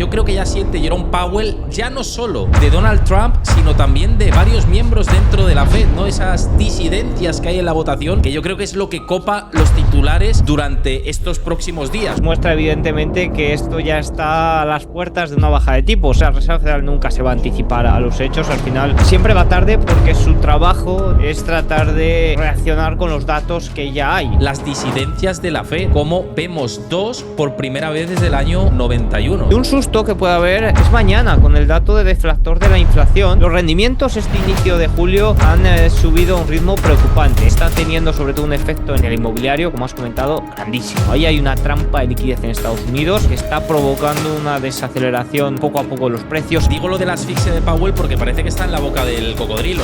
yo creo que ya siente Jerome Powell, ya no solo de Donald Trump, sino también de varios miembros dentro de la Fed, ¿no? Esas disidencias que hay en la votación, que yo creo que es lo que copa los titulares durante estos próximos días. Muestra evidentemente que esto ya está a las puertas de una baja de tipos. O sea, la Reserva Federal nunca se va a anticipar a los hechos. Al final siempre va tarde porque su trabajo es tratar de reaccionar con los datos que ya hay. Las disidencias de la Fed, como vemos dos por primera vez desde el año 91. Y un susto que puede haber es mañana con el dato de deflactor de la inflación. Los rendimientos este inicio de julio han subido a un ritmo preocupante. Está teniendo sobre todo un efecto en el inmobiliario, como has comentado, grandísimo. Ahí hay una trampa de liquidez en Estados Unidos que está provocando una desaceleración poco a poco de los precios. Digo lo de la asfixia de Powell porque parece que está en la boca del cocodrilo.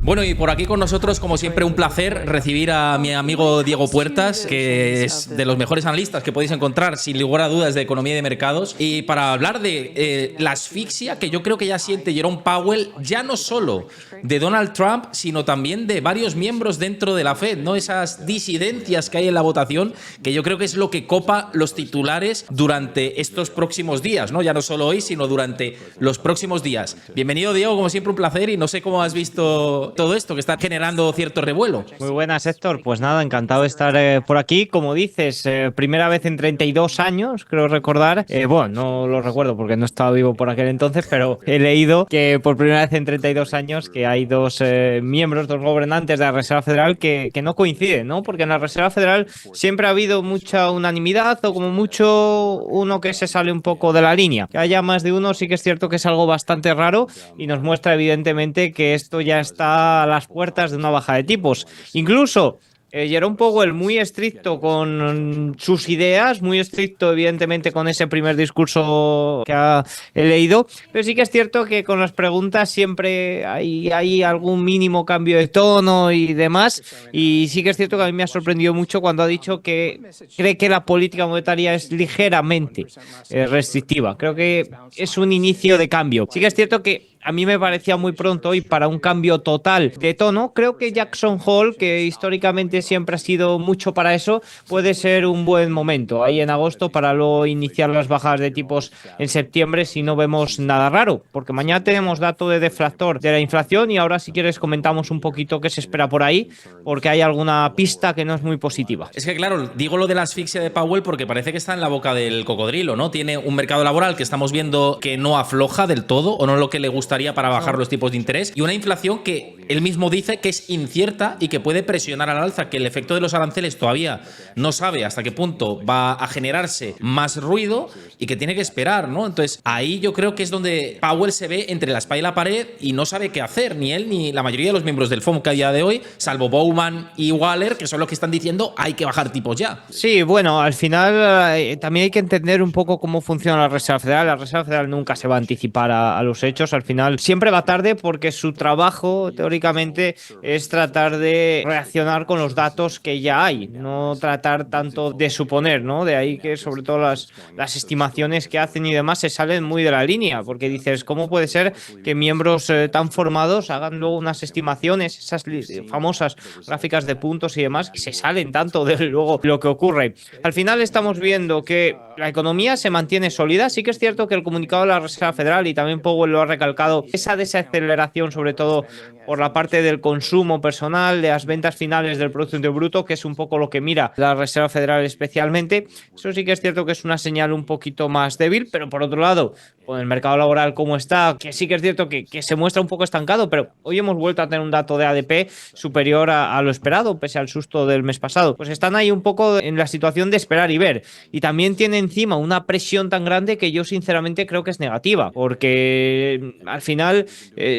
Bueno, y por aquí con nosotros, como siempre, un placer recibir a mi amigo Diego Puertas, que es de los mejores analistas que podéis encontrar, sin lugar a dudas, de economía y de mercados, y para hablar de la asfixia que yo creo que ya siente Jerome Powell, ya no solo de Donald Trump, sino también de varios miembros dentro de la Fed, ¿no? Esas disidencias que hay en la votación, que yo creo que es lo que copa los titulares durante estos próximos días, ¿no? Ya no solo hoy, sino durante los próximos días. Bienvenido, Diego, como siempre, un placer, y no sé cómo has visto todo esto que está generando cierto revuelo. Muy buenas, Héctor. Pues nada, encantado de estar por aquí. Como dices, primera vez en 32 años, creo recordar. Bueno, no lo recuerdo porque no estaba vivo por aquel entonces, pero he leído que por primera vez en 32 años que hay dos miembros, dos gobernantes de la Reserva Federal que no coinciden, ¿no? Porque en la Reserva Federal siempre ha habido mucha unanimidad o como mucho uno que se sale un poco de la línea. Que haya más de uno sí que es cierto que es algo bastante raro y nos muestra evidentemente que esto ya está a las puertas de una baja de tipos. Incluso Jerome Powell muy estricto con sus ideas, muy estricto evidentemente con ese primer discurso que he leído, pero sí que es cierto que con las preguntas siempre hay algún mínimo cambio de tono y demás, y sí que es cierto que a mí me ha sorprendido mucho cuando ha dicho que cree que la política monetaria es ligeramente restrictiva. Creo que es un inicio de cambio. Sí que es cierto que a mí me parecía muy pronto hoy para un cambio total de tono. Creo que Jackson Hole, que históricamente siempre ha sido mucho para eso, puede ser un buen momento ahí en agosto para luego iniciar las bajadas de tipos en septiembre si no vemos nada raro, porque mañana tenemos dato de deflactor de la inflación y ahora si quieres comentamos un poquito qué se espera por ahí, porque hay alguna pista que no es muy positiva. Es que claro, digo lo de la asfixia de Powell porque parece que está en la boca del cocodrilo, ¿no? Tiene un mercado laboral que estamos viendo que no afloja del todo o no lo que le gusta para bajar los tipos de interés, y una inflación que él mismo dice que es incierta y que puede presionar al alza, que el efecto de los aranceles todavía no sabe hasta qué punto va a generarse más ruido y que tiene que esperar, ¿no? Entonces ahí yo creo que es donde Powell se ve entre la espalda y la pared y no sabe qué hacer, ni él ni la mayoría de los miembros del FOMC a día de hoy, salvo Bowman y Waller, que son los que están diciendo hay que bajar tipos ya. Sí, bueno, al final también hay que entender un poco cómo funciona la Reserva Federal. La Reserva Federal nunca se va a anticipar a los hechos. Al final siempre va tarde porque su trabajo teóricamente es tratar de reaccionar con los datos que ya hay, no tratar tanto de suponer, ¿no? De ahí que sobre todo las estimaciones que hacen y demás se salen muy de la línea, porque dices, ¿cómo puede ser que miembros tan formados hagan luego unas estimaciones, esas famosas gráficas de puntos y demás, que se salen tanto de luego lo que ocurre? Al final estamos viendo que la economía se mantiene sólida. Sí que es cierto que el comunicado de la Reserva Federal, y también Powell lo ha recalcado, esa desaceleración sobre todo por la parte del consumo personal, de las ventas finales del Producto Interior Bruto, que es un poco lo que mira la Reserva Federal especialmente. Eso sí que es cierto que es una señal un poquito más débil, pero por otro lado, con el mercado laboral como está, que sí que es cierto que se muestra un poco estancado, pero hoy hemos vuelto a tener un dato de ADP superior a lo esperado, pese al susto del mes pasado. Pues están ahí un poco en la situación de esperar y ver. Y también tiene encima una presión tan grande que yo sinceramente creo que es negativa, porque al final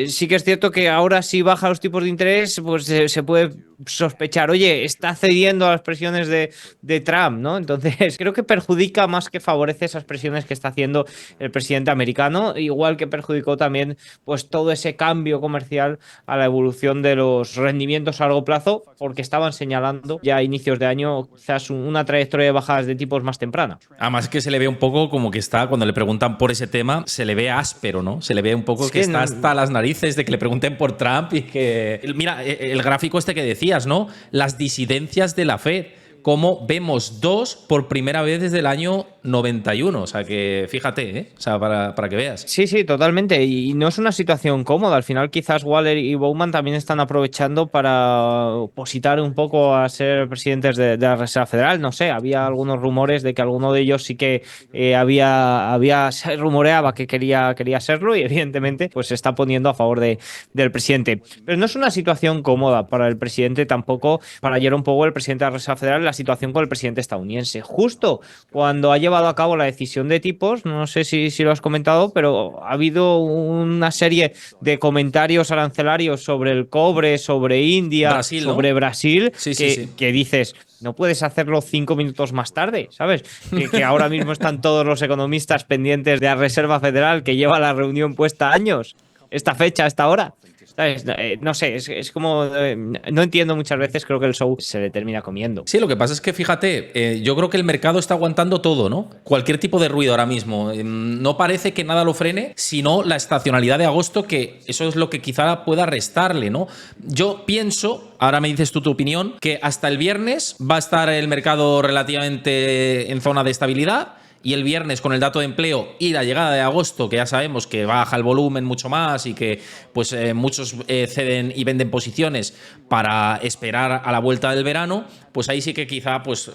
sí que es cierto que ahora si baja los tipos de interés, pues se puede sospechar, oye, está cediendo a las presiones de Trump, ¿no? Entonces creo que perjudica más que favorece esas presiones que está haciendo el presidente americano, igual que perjudicó también pues todo ese cambio comercial a la evolución de los rendimientos a largo plazo, porque estaban señalando ya a inicios de año quizás una trayectoria de bajadas de tipos más temprana. Además que se le ve un poco como que está, cuando le preguntan por ese tema, se le ve áspero, ¿no? Se le ve un poco que está hasta las narices de que le pregunten por Trump y que... Mira, el gráfico este que decías, ¿no? Las disidencias de la Fed. como vemos 2 por primera vez desde el año 91. O sea, que fíjate, ¿eh? O sea, para que veas. Sí, sí, totalmente. Y no es una situación cómoda. Al final, quizás Waller y Bowman también están aprovechando para opositar un poco a ser presidentes de la Reserva Federal. No sé, había algunos rumores de que alguno de ellos sí que se rumoreaba que quería serlo y evidentemente pues se está poniendo a favor del presidente. Pero no es una situación cómoda para el presidente tampoco, para Jerome Powell, el presidente de la Reserva Federal, la situación con el presidente estadounidense. Justo cuando ha llevado a cabo la decisión de tipos, no sé si lo has comentado, pero ha habido una serie de comentarios arancelarios sobre el cobre, sobre India, Brasil, ¿no? sobre Brasil, Sí, que, sí, sí. que dices, no puedes hacerlo 5 minutos más tarde, ¿sabes? Que ahora mismo están todos los economistas pendientes de la Reserva Federal, que lleva la reunión puesta años, esta fecha, esta hora. ¿Sabes? No sé, es como. No entiendo muchas veces, creo que el show se le termina comiendo. Sí, lo que pasa es que fíjate, yo creo que el mercado está aguantando todo, ¿no? Cualquier tipo de ruido ahora mismo. No parece que nada lo frene, sino la estacionalidad de agosto, que eso es lo que quizá pueda restarle, ¿no? Yo pienso, ahora me dices tú tu opinión, que hasta el viernes va a estar el mercado relativamente en zona de estabilidad. Y el viernes, con el dato de empleo y la llegada de agosto, que ya sabemos que baja el volumen mucho más y que pues muchos ceden y venden posiciones para esperar a la vuelta del verano, pues ahí sí que quizá pues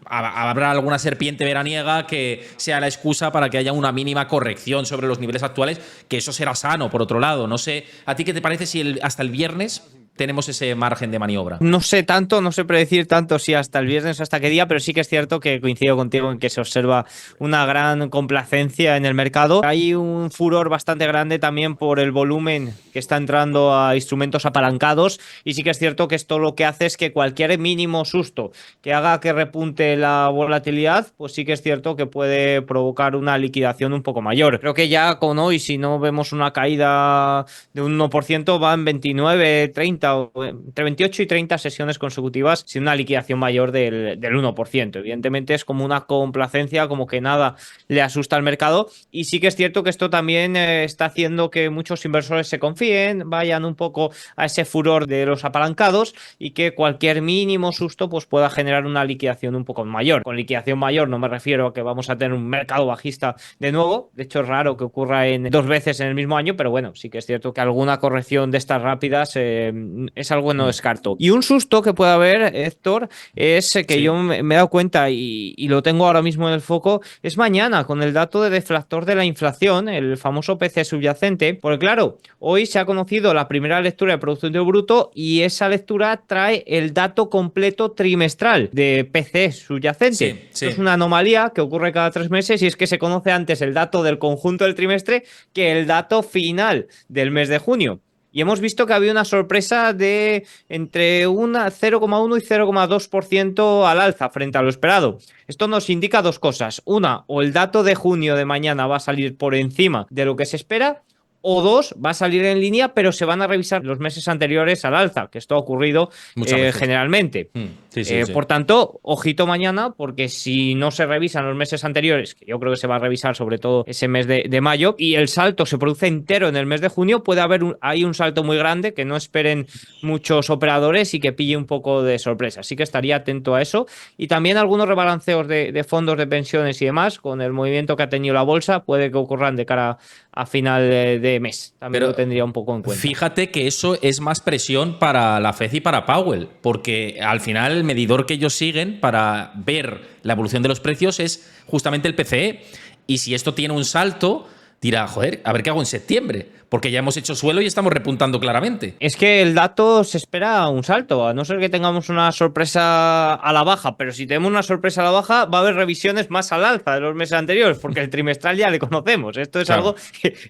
habrá alguna serpiente veraniega que sea la excusa para que haya una mínima corrección sobre los niveles actuales, que eso será sano, por otro lado. No sé, ¿a ti qué te parece si hasta el viernes tenemos ese margen de maniobra? No sé tanto, no sé predecir tanto si hasta el viernes o hasta qué día, pero sí que es cierto que coincido contigo en que se observa una gran complacencia en el mercado. Hay un furor bastante grande también por el volumen que está entrando a instrumentos apalancados y sí que es cierto que esto lo que hace es que cualquier mínimo susto que haga que repunte la volatilidad, pues sí que es cierto que puede provocar una liquidación un poco mayor. Creo que ya con hoy, si no vemos una caída de un 1%, van 29, 30 entre 28 y 30 sesiones consecutivas sin una liquidación mayor del 1%. Evidentemente es como una complacencia, como que nada le asusta al mercado y sí que es cierto que esto también está haciendo que muchos inversores se confíen, vayan un poco a ese furor de los apalancados y que cualquier mínimo susto pues pueda generar una liquidación un poco mayor. Con liquidación mayor no me refiero a que vamos a tener un mercado bajista de nuevo, de hecho es raro que ocurra en 2 veces en el mismo año, pero bueno, sí que es cierto que alguna corrección de estas rápidas es algo que no descarto. Y un susto que puede haber, Héctor, es que Sí. yo me he dado cuenta y lo tengo ahora mismo en el foco, es mañana con el dato de deflactor de la inflación, el famoso PCE subyacente, porque claro, hoy se ha conocido la primera lectura de Producto Interior Bruto y esa lectura trae el dato completo trimestral de PCE subyacente. Sí, sí. Esto es una anomalía que ocurre cada 3 meses y es que se conoce antes el dato del conjunto del trimestre que el dato final del mes de junio. Y hemos visto que había una sorpresa de entre 0,1 y 0,2% al alza frente a lo esperado. Esto nos indica dos cosas. Una, o el dato de junio de mañana va a salir por encima de lo que se espera, o dos, va a salir en línea, pero se van a revisar los meses anteriores al alza, que esto ha ocurrido Muchas veces. generalmente. Sí, sí, sí. Por tanto, ojito mañana, porque si no se revisan los meses anteriores, que yo creo que se va a revisar sobre todo ese mes de mayo, y el salto se produce entero en el mes de junio, puede haber ahí un salto muy grande que no esperen muchos operadores y que pille un poco de sorpresa. Así que estaría atento a eso. Y también algunos rebalanceos de fondos de pensiones y demás, con el movimiento que ha tenido la bolsa, puede que ocurran de cara a final de mes. También lo tendría un poco en cuenta. Fíjate que eso es más presión para la Fed y para Powell, porque al final el medidor que ellos siguen para ver la evolución de los precios es justamente el PCE. Y si esto tiene un salto, dirá, joder, a ver qué hago en septiembre, porque ya hemos hecho suelo y estamos repuntando claramente. Es que el dato se espera un salto, a no ser que tengamos una sorpresa a la baja, pero si tenemos una sorpresa a la baja va a haber revisiones más al alza de los meses anteriores, porque el trimestral ya le conocemos. Esto es Claro. algo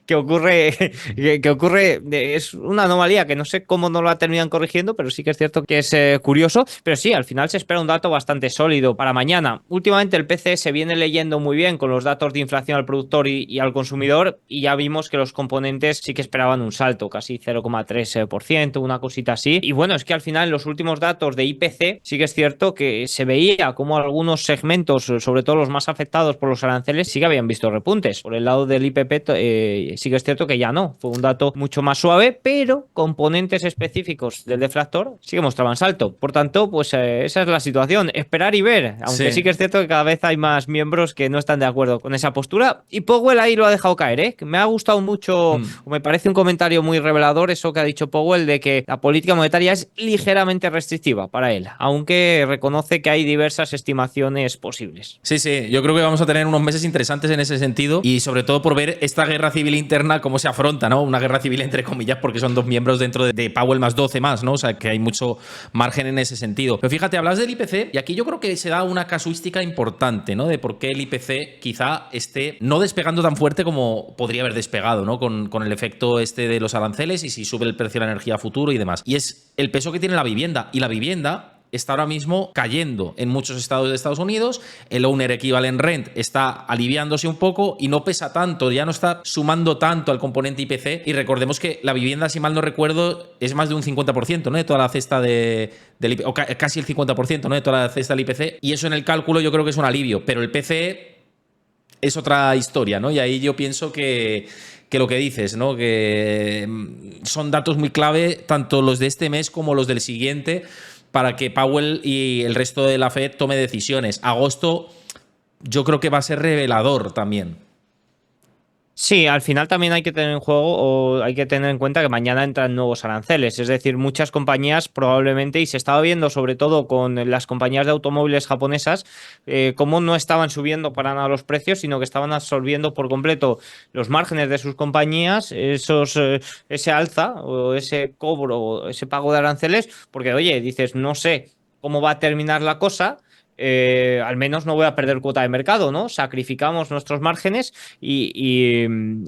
que ocurre, es una anomalía que no sé cómo no la terminan corrigiendo, pero sí que es cierto que es curioso. Pero sí, al final se espera un dato bastante sólido para mañana. Últimamente el PCE se viene leyendo muy bien con los datos de inflación al productor y al consumidor, peor, y ya vimos que los componentes sí que esperaban un salto, casi 0,3%, una cosita así. Y bueno, es que al final en los últimos datos de IPC sí que es cierto que se veía como algunos segmentos, sobre todo los más afectados por los aranceles, sí que habían visto repuntes. Por el lado del IPP sí que es cierto que ya no, fue un dato mucho más suave, pero componentes específicos del deflactor sí que mostraban salto. Por tanto, pues esa es la situación, esperar y ver, aunque sí que es cierto que cada vez hay más miembros que no están de acuerdo con esa postura, y Powell ahí lo ha dejado caer, ¿eh? Me ha gustado mucho, o me parece un comentario muy revelador eso que ha dicho Powell de que la política monetaria es ligeramente restrictiva para él, aunque reconoce que hay diversas estimaciones posibles. Sí, sí, yo creo que vamos a tener unos meses interesantes en ese sentido, y sobre todo por ver esta guerra civil interna, cómo se afronta, ¿no? Una guerra civil entre comillas, porque son 2 miembros dentro de Powell más 12 más, ¿no? O sea, que hay mucho margen en ese sentido. Pero fíjate, hablas del IPC y aquí yo creo que se da una casuística importante, ¿no? De por qué el IPC quizá esté no despegando tan fuerte como podría haber despegado, ¿no? Con el efecto de los aranceles y si sube el precio de la energía a futuro y demás. Y es el peso que tiene la vivienda. Y la vivienda está ahora mismo cayendo en muchos estados de Estados Unidos. El owner equivalent rent está aliviándose un poco y no pesa tanto, ya no está sumando tanto al componente IPC. Y recordemos que la vivienda, si mal no recuerdo, es más de un 50%, ¿no? De toda la cesta del IPC, o casi el 50%, ¿no? De toda la cesta del IPC. Y eso en el cálculo yo creo que es un alivio. Pero el PCE es otra historia, ¿no? Y ahí yo pienso que lo que dices, ¿no? Que son datos muy clave, tanto los de este mes como los del siguiente, para que Powell y el resto de la Fed tome decisiones. Agosto yo creo que va a ser revelador también. Sí, al final también hay que tener en juego o hay que tener en cuenta que mañana entran nuevos aranceles. Es decir, muchas compañías probablemente, y se estaba viendo sobre todo con las compañías de automóviles japonesas, cómo no estaban subiendo para nada los precios, sino que estaban absorbiendo por completo los márgenes de sus compañías, ese alza o ese cobro o ese pago de aranceles, porque oye, dices, no sé cómo va a terminar la cosa. Al menos no voy a perder cuota de mercado, ¿no? Sacrificamos nuestros márgenes y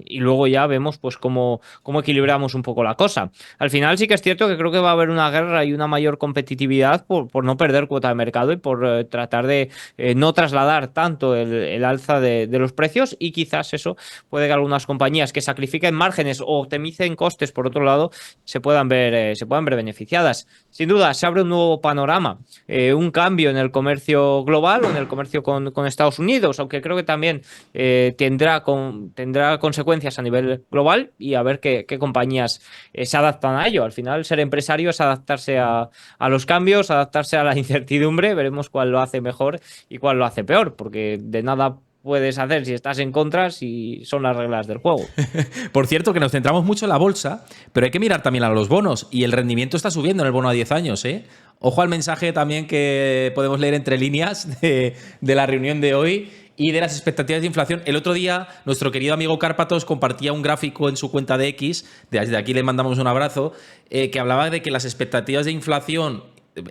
luego ya vemos pues cómo equilibramos un poco la cosa. Al final sí que es cierto que creo que va a haber una guerra y una mayor competitividad por no perder cuota de mercado y por tratar de no trasladar tanto el alza de los precios, y quizás eso puede que algunas compañías que sacrifiquen márgenes o optimicen costes por otro lado se puedan ver beneficiadas. Sin duda, se abre un nuevo panorama, un cambio en el comercio global o en el comercio con Estados Unidos, aunque creo que también tendrá consecuencias a nivel global, y a ver qué compañías se adaptan a ello. Al final, ser empresario es adaptarse a los cambios, adaptarse a la incertidumbre. Veremos cuál lo hace mejor y cuál lo hace peor, porque de nada puedes hacer si estás en contra, si son las reglas del juego. Por cierto, que nos centramos mucho en la bolsa, pero hay que mirar también a los bonos, y el rendimiento está subiendo en el bono a 10 años, ¿eh? Ojo al mensaje también que podemos leer entre líneas de la reunión de hoy y de las expectativas de inflación. El otro día, nuestro querido amigo Cárpatos compartía un gráfico en su cuenta de X, desde aquí le mandamos un abrazo, que hablaba de que las expectativas de inflación,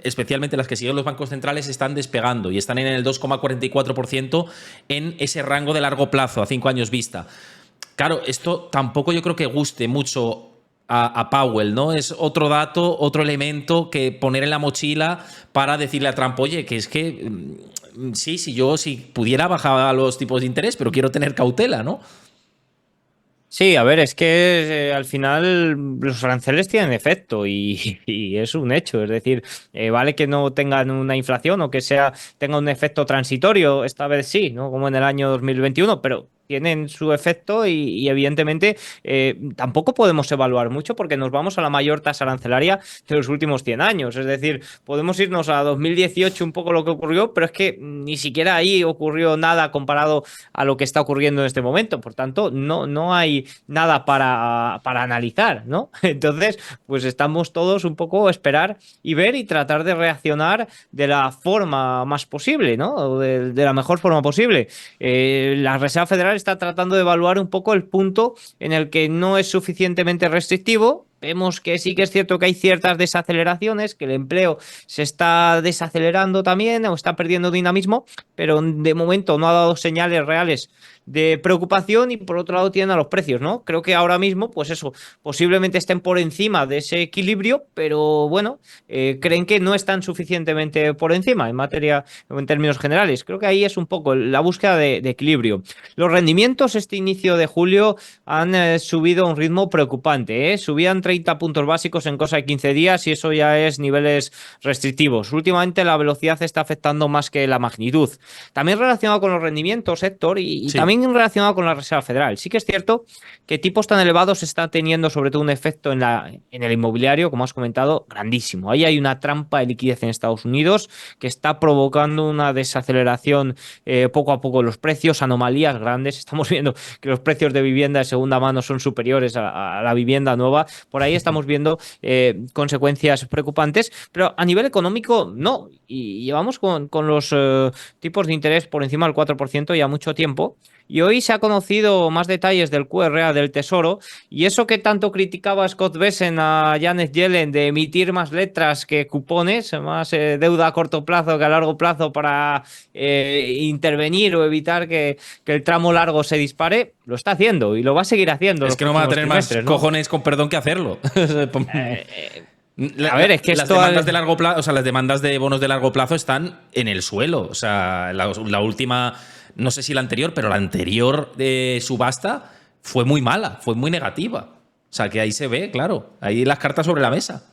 especialmente las que siguen los bancos centrales, están despegando y están en el 2,44% en ese rango de largo plazo, a 5 años vista. Claro, esto tampoco yo creo que guste mucho a Powell, ¿no? Es otro dato, otro elemento que poner en la mochila para decirle a Trump, oye, que es que sí, si pudiera bajar los tipos de interés, pero quiero tener cautela, ¿no? Sí, a ver, es que al final los aranceles tienen efecto y es un hecho. Es decir, vale que no tengan una inflación o que tenga un efecto transitorio, esta vez sí, ¿no? Como en el año 2021, pero tienen su efecto y evidentemente tampoco podemos evaluar mucho porque nos vamos a la mayor tasa arancelaria de los últimos 100 años. Es decir, podemos irnos a 2018 un poco lo que ocurrió, pero es que ni siquiera ahí ocurrió nada comparado a lo que está ocurriendo en este momento. Por tanto, no hay nada para analizar, ¿no? Entonces, pues estamos todos un poco a esperar y ver y tratar de reaccionar de la forma más posible, ¿no? O de la mejor forma posible. La Reserva Federal está tratando de evaluar un poco el punto en el que no es suficientemente restrictivo, vemos que sí que es cierto que hay ciertas desaceleraciones, que el empleo se está desacelerando también o está perdiendo dinamismo, pero de momento no ha dado señales reales de preocupación y por otro lado tienen a los precios, ¿no? Creo que ahora mismo, pues eso, posiblemente estén por encima de ese equilibrio, pero bueno, creen que no están suficientemente por encima en materia, en términos generales. Creo que ahí es un poco la búsqueda de equilibrio. Los rendimientos este inicio de julio han subido a un ritmo preocupante, ¿eh? Subían 30 puntos básicos en cosa de 15 días y eso ya es niveles restrictivos. Últimamente la velocidad está afectando más que la magnitud. También relacionado con los rendimientos, Héctor, y Sí. también relacionado con la Reserva Federal. Sí que es cierto que tipos tan elevados están teniendo sobre todo un efecto en el inmobiliario, como has comentado, grandísimo. Ahí hay una trampa de liquidez en Estados Unidos que está provocando una desaceleración poco a poco de los precios, anomalías grandes. Estamos viendo que los precios de vivienda de segunda mano son superiores a la vivienda nueva. Por ahí estamos viendo consecuencias preocupantes, pero a nivel económico no. Y llevamos con los tipos de interés por encima del 4% ya mucho tiempo. Y hoy se ha conocido más detalles del QRA del Tesoro y eso que tanto criticaba Scott Bessent a Janet Yellen de emitir más letras que cupones, más deuda a corto plazo que a largo plazo para intervenir o evitar que el tramo largo se dispare, lo está haciendo y lo va a seguir haciendo Es los que no van a próximos tener más trimestres, ¿no? cojones, con perdón, que hacerlo. A ver, es que Las esto demandas de largo plazo, o sea, las demandas de bonos de largo plazo están en el suelo. O sea, la última, no sé si la anterior, pero la anterior subasta fue muy mala, fue muy negativa. O sea, que ahí se ve, claro, ahí las cartas sobre la mesa.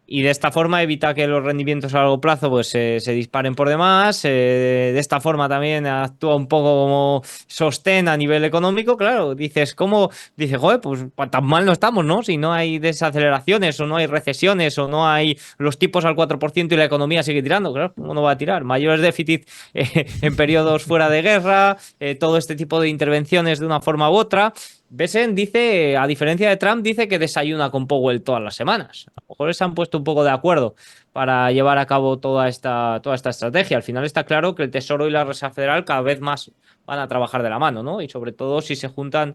Y de esta forma evita que los rendimientos a largo plazo pues, se disparen por demás. De esta forma también actúa un poco como sostén a nivel económico. Claro, dices, ¿cómo? Dices, joder, pues tan mal no estamos, ¿no? Si no hay desaceleraciones o no hay recesiones o no hay los tipos al 4% y la economía sigue tirando. Claro, ¿cómo no va a tirar? Mayores déficits en periodos fuera de guerra, todo este tipo de intervenciones de una forma u otra. Besen dice, a diferencia de Trump, dice que desayuna con Powell todas las semanas. A lo mejor se han puesto un poco de acuerdo para llevar a cabo toda esta estrategia. Al final está claro que el Tesoro y la Reserva Federal cada vez más van a trabajar de la mano, ¿no? Y sobre todo si se juntan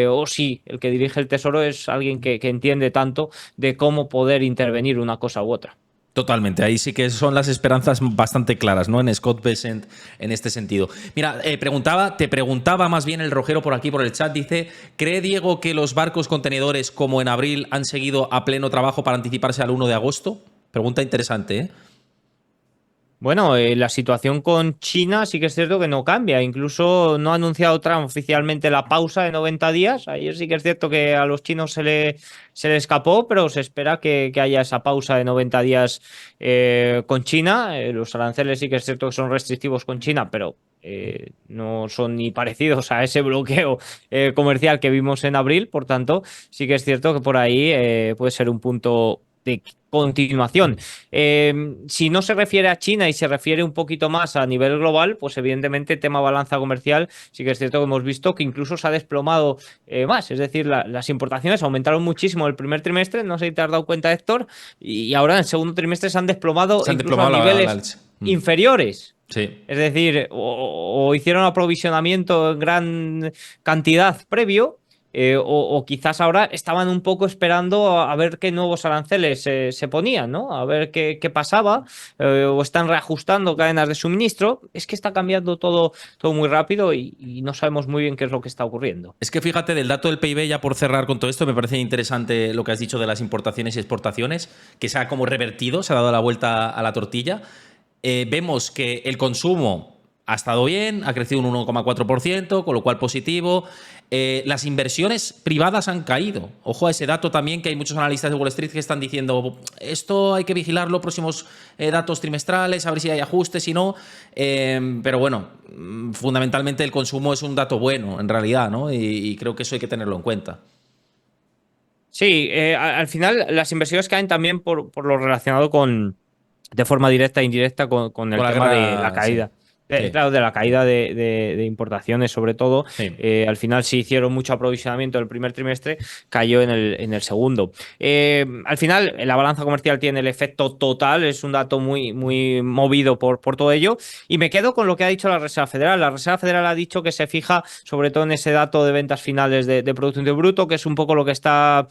o si el que dirige el Tesoro es alguien que entiende tanto de cómo poder intervenir una cosa u otra. Totalmente, ahí sí que son las esperanzas bastante claras, ¿no? En Scott Bessent en este sentido. Mira, te preguntaba más bien el Rojero por aquí, por el chat, dice, ¿cree Diego que los barcos contenedores como en abril han seguido a pleno trabajo para anticiparse al 1 de agosto? Pregunta interesante, ¿eh? Bueno, la situación con China sí que es cierto que no cambia. Incluso no ha anunciado Trump oficialmente la pausa de 90 días. Ayer sí que es cierto que a los chinos se le escapó, pero se espera que haya esa pausa de 90 días con China. Los aranceles sí que es cierto que son restrictivos con China, pero no son ni parecidos a ese bloqueo comercial que vimos en abril. Por tanto, sí que es cierto que por ahí puede ser un punto de continuación. Si no se refiere a China y se refiere un poquito más a nivel global, pues evidentemente tema balanza comercial, sí que es cierto que hemos visto que incluso se ha desplomado más, es decir, las importaciones aumentaron muchísimo el primer trimestre, no sé si te has dado cuenta, Héctor, y ahora en el segundo trimestre se han desplomado Se han incluso a desplomado niveles inferiores. Sí. Es decir, o hicieron aprovisionamiento en gran cantidad previo, o quizás ahora estaban un poco esperando a ver qué nuevos aranceles se ponían, ¿no? A ver qué pasaba, o están reajustando cadenas de suministro. Es que está cambiando todo muy rápido y no sabemos muy bien qué es lo que está ocurriendo. Es que fíjate, del dato del PIB, ya por cerrar con todo esto, me parece interesante lo que has dicho de las importaciones y exportaciones, que se ha como revertido, se ha dado la vuelta a la tortilla. Vemos que el consumo ha estado bien, ha crecido un 1,4%, con lo cual positivo. Las inversiones privadas han caído. Ojo a ese dato también, que hay muchos analistas de Wall Street que están diciendo esto hay que vigilarlo, próximos datos trimestrales, a ver si hay ajustes, si no. Pero bueno, fundamentalmente el consumo es un dato bueno, en realidad, ¿no? Y creo que eso hay que tenerlo en cuenta. Sí, al final las inversiones caen también por lo relacionado de forma directa e indirecta con el Con la tema de la guerra, sí. caída. Sí. Claro, de la caída de importaciones, sobre todo. Sí. Al final se hicieron mucho aprovisionamiento el primer trimestre, cayó en el segundo. Al final, la balanza comercial tiene el efecto total, es un dato muy movido por todo ello. Y me quedo con lo que ha dicho la Reserva Federal. La Reserva Federal ha dicho que se fija sobre todo en ese dato de ventas finales de Producto Interior Bruto, que es un poco lo que está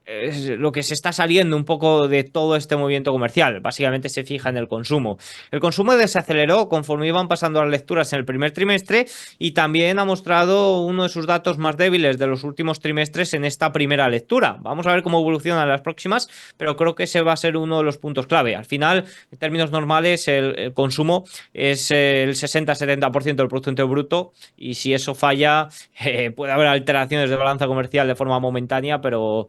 es lo que se está saliendo un poco de todo este movimiento comercial. Básicamente se fija en el consumo. El consumo desaceleró conforme iban pasando las lecturas en el primer trimestre y también ha mostrado uno de sus datos más débiles de los últimos trimestres en esta primera lectura. Vamos a ver cómo evolucionan las próximas, pero creo que ese va a ser uno de los puntos clave. Al final, en términos normales, el consumo es el 60-70% del Producto Interior Bruto y si eso falla, puede haber alteraciones de balanza comercial de forma momentánea, pero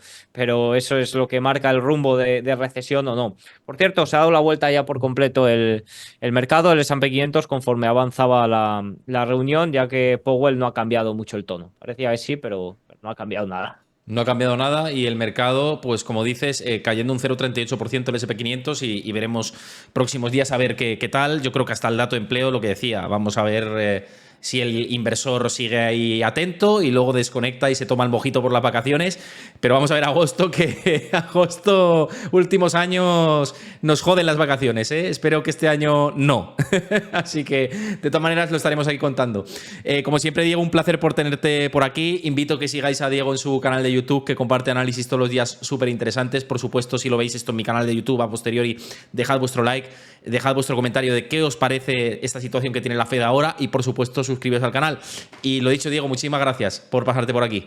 eso es lo que marca el rumbo de recesión o no. Por cierto, se ha dado la vuelta ya por completo el mercado del S&P 500 conforme avanzaba la reunión, ya que Powell no ha cambiado mucho el tono. Parecía que sí, pero no ha cambiado nada. No ha cambiado nada y el mercado, pues como dices, cayendo un 0,38% el SP 500 y veremos próximos días a ver qué tal. Yo creo que hasta el dato de empleo, lo que decía, vamos a ver si el inversor sigue ahí atento y luego desconecta y se toma el mojito por las vacaciones. Pero vamos a ver agosto, que agosto, últimos años, nos joden las vacaciones, ¿eh? Espero que este año no. Así que, de todas maneras, lo estaremos aquí contando. Como siempre, Diego, un placer por tenerte por aquí. Invito a que sigáis a Diego en su canal de YouTube, que comparte análisis todos los días súper interesantes. Por supuesto, si lo veis esto en mi canal de YouTube a posteriori, dejad vuestro like, dejad vuestro comentario de qué os parece esta situación que tiene la Fed ahora y, por supuesto, suscribiros al canal. Y lo dicho, Diego, muchísimas gracias por pasarte por aquí.